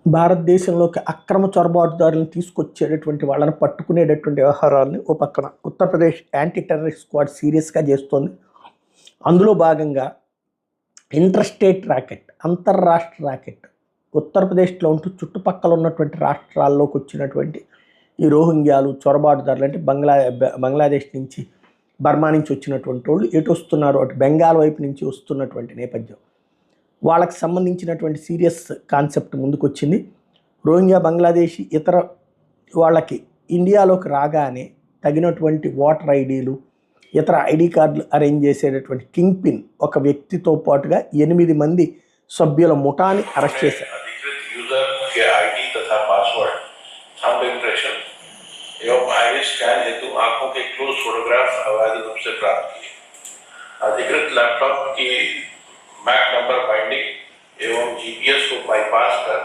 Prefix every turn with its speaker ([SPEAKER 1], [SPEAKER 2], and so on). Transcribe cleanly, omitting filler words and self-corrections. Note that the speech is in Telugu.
[SPEAKER 1] భారతదేశంలోకి అక్రమ చొరబాటుదారులను తీసుకొచ్చేటటువంటి వాళ్ళని పట్టుకునేటటువంటి వ్యవహారాలని ఓ పక్కన ఉత్తరప్రదేశ్ యాంటీ టెర్రరిస్ట్ స్క్వాడ్ సీరియస్గా చేస్తోంది. అందులో భాగంగా ఇంటర్స్టేట్ ర్యాకెట్, అంతర్రాష్ట్ర ర్యాకెట్ ఉత్తరప్రదేశ్లో ఉంటూ చుట్టుపక్కల ఉన్నటువంటి రాష్ట్రాల్లోకి వచ్చినటువంటి ఈ రోహింగ్యాలు చొరబాటుదారులు అంటే బంగ్లాదేశ్ నుంచి, బర్మా నుంచి వచ్చినటువంటి వాళ్ళు ఎటు వస్తున్నారు, అటు బెంగాల్ వైపు నుంచి వస్తున్నటువంటి నేపథ్యం. వాళ్ళకి సంబంధించినటువంటి సీరియస్ కాన్సెప్ట్ ముందుకు వచ్చింది. రోహింగ్యా, బంగ్లాదేశీ ఇతర వాళ్ళకి ఇండియాలోకి రాగానే తగినటువంటి ఓటర్ ఐడీలు, ఇతర ఐడి కార్డులు అరేంజ్ చేసేటటువంటి కింగ్ పిన్ ఒక వ్యక్తితో పాటుగా 8 మంది సభ్యుల ముఠాని అరెస్ట్ చేశారు.
[SPEAKER 2] अधिकृत लैपटॉप की मैक नंबर बाइंडिंग एवं जीपीएस को बाईपास कर